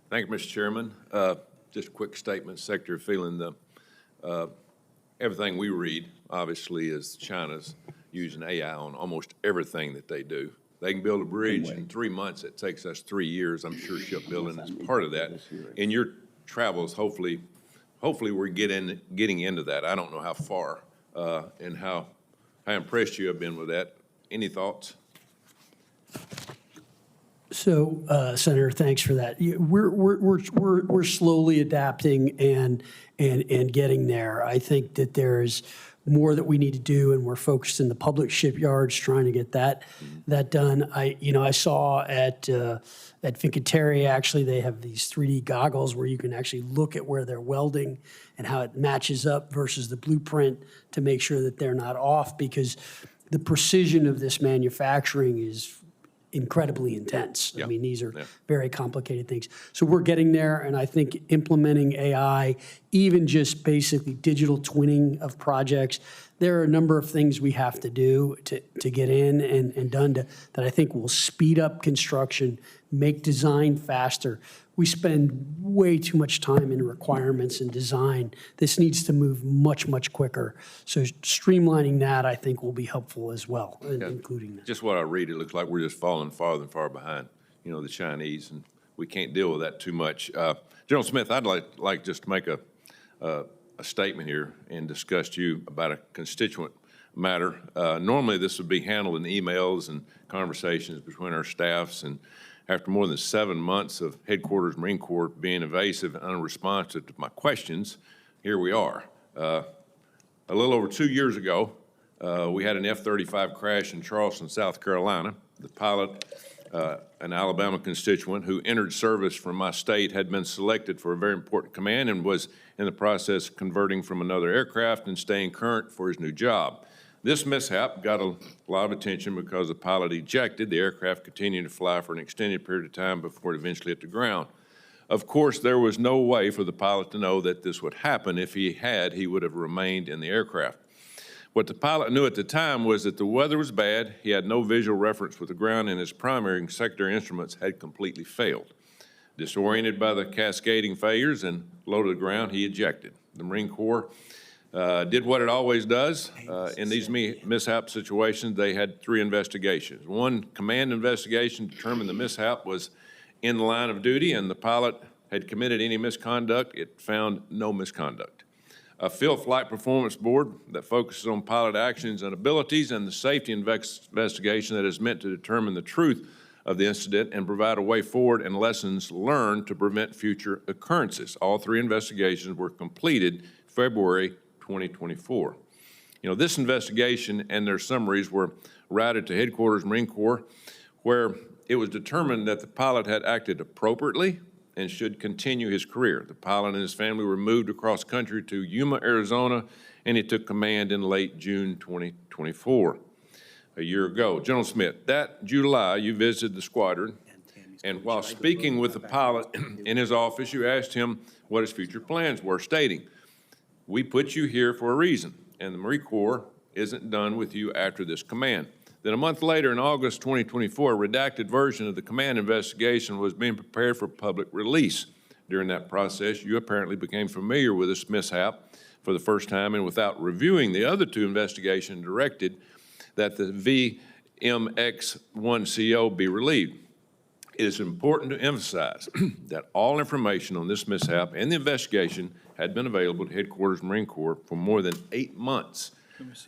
Thank you, Mr. Chairman. Just a quick statement, Secretary, feeling everything we read, obviously, is China's using AI on almost everything that they do. They can build a bridge in 3 months. It takes us 3 years. I'm sure shipbuilding is part of that. In your travels, hopefully we're getting into that. I don't know how far and how impressed you have been with that. Any thoughts? So, Senator, thanks for that. We're slowly adapting and getting there. I think that there's more that we need to do, and we're focused in the public shipyards trying to get that done. I saw at Fincantieri, actually, they have these 3D goggles where you can actually look at where they're welding and how it matches up versus the blueprint to make sure that they're not off, because the precision of this manufacturing is incredibly intense. Yeah. I mean, these are very complicated things. So we're getting there, and I think implementing AI, even just basically digital twinning of projects, there are a number of things we have to do to get in and done that I think will speed up construction, make design faster. We spend way too much time in requirements and design. This needs to move much, much quicker. So streamlining that, I think, will be helpful as well, including that. Just what I read, it looks like we're just falling farther and far behind, the Chinese, and we can't deal with that too much. General Smith, I'd like just to make a statement here and discuss to you about a constituent matter. Normally, this would be handled in emails and conversations between our staffs, and after more than 7 months of Headquarters Marine Corps being evasive and unresponsive to my questions, here we are. A little over 2 years ago, we had an F-35 crash in Charleston, South Carolina. The pilot, an Alabama constituent who entered service from my state, had been selected for a very important command and was in the process of converting from another aircraft and staying current for his new job. This mishap got a lot of attention because the pilot ejected. The aircraft continued to fly for an extended period of time before it eventually hit the ground. Of course, there was no way for the pilot to know that this would happen. If he had, he would have remained in the aircraft. What the pilot knew at the time was that the weather was bad, he had no visual reference with the ground, and his primary and secondary instruments had completely failed. Disoriented by the cascading failures and low to the ground, he ejected. The Marine Corps did what it always does. In these mishap situations, they had 3 investigations. One command investigation determined the mishap was in the line of duty and the pilot had committed any misconduct. It found no misconduct. A field flight performance board that focuses on pilot actions and abilities, and the safety investigation that is meant to determine the truth of the incident and provide a way forward and lessons learned to prevent future occurrences. All 3 investigations were completed February 2024. This investigation and their summaries were routed to Headquarters Marine Corps, where it was determined that the pilot had acted appropriately and should continue his career. The pilot and his family were moved across country to Yuma, Arizona, and he took command in late June 2024, a year ago. General Smith, that July you visited the squadron, and while speaking with the pilot in his office, you asked him what his future plans were, stating, "We put you here for a reason, and the Marine Corps isn't done with you after this command." Then a month later, in August 2024, a redacted version of the command investigation was being prepared for public release. During that process, you apparently became familiar with this mishap for the first time, and without reviewing the other 2 investigations, directed that the VMX-1CO be relieved. It is important to emphasize that all information on this mishap and the investigation had been available to Headquarters Marine Corps for more than 8 months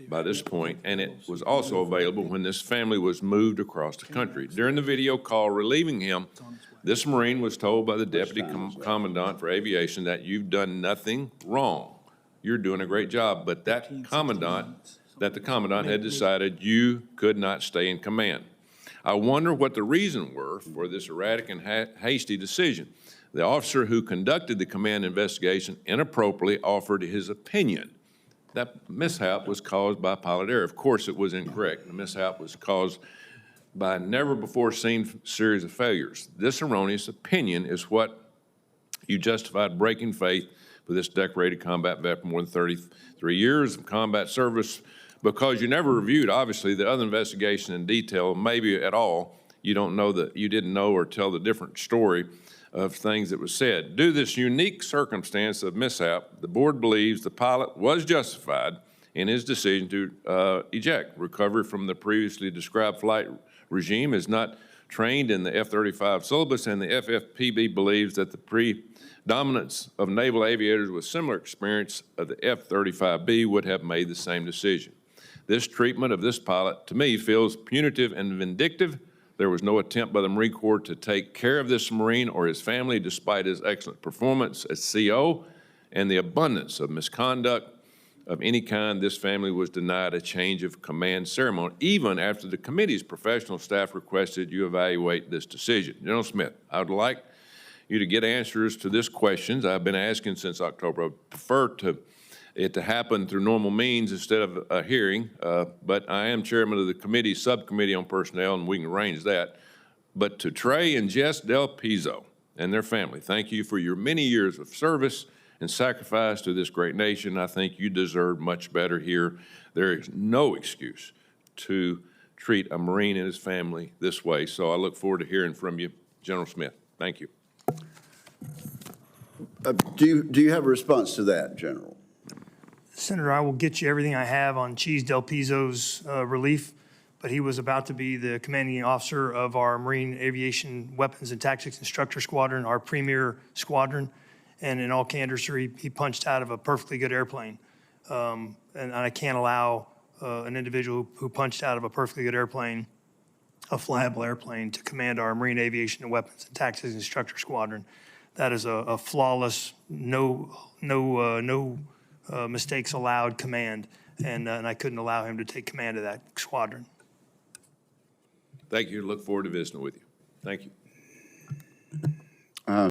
by this point, and it was also available when this family was moved across the country. During the video call relieving him, this Marine was told by the Deputy Commandant for Aviation that you've done nothing wrong. You're doing a great job, but the Commandant had decided you could not stay in command. I wonder what the reason were for this erratic and hasty decision. The officer who conducted the command investigation inappropriately offered his opinion. That mishap was caused by pilot error. Of course, it was incorrect. The mishap was caused by a never-before-seen series of failures. This erroneous opinion is what you justified breaking faith with this decorated combat vet for more than 33 years of combat service, because you never reviewed, obviously, the other investigation in detail, maybe at all. You didn't know or tell the different story of things that was said. Due to this unique circumstance of mishap, the board believes the pilot was justified in his decision to eject. Recovery from the previously described flight regime is not trained in the F-35 syllabus, and the FFPB believes that the predominance of naval aviators with similar experience of the F-35B would have made the same decision. This treatment of this pilot, to me, feels punitive and vindictive. There was no attempt by the Marine Corps to take care of this Marine or his family despite his excellent performance as CO and the abundance of misconduct of any kind. This family was denied a change of command ceremony, even after the committee's professional staff requested you evaluate this decision. General Smith, I would like you to get answers to these questions I've been asking since October. I prefer it to happen through normal means instead of a hearing, but I am chairman of the committee, subcommittee on personnel, and we can arrange that. But to Trey and Jess Del Pizzo and their family, thank you for your many years of service and sacrifice to this great nation. I think you deserve much better here. There is no excuse to treat a Marine and his family this way. So I look forward to hearing from you, General Smith. Thank you. Do you have a response to that, General? Senator, I will get you everything I have on Chief Del Pizzo's relief, but he was about to be the commanding officer of our Marine Aviation Weapons and Tactics Instructor Squadron, our premier squadron. And in all candor, sir, he punched out of a perfectly good airplane. And I can't allow an individual who punched out of a perfectly good airplane, a flyable airplane, to command our Marine Aviation and Weapons and Tactics Instructor Squadron. That is a flawless, no mistakes allowed command, and I couldn't allow him to take command of that squadron. Thank you. Look forward to visiting with you. Thank you.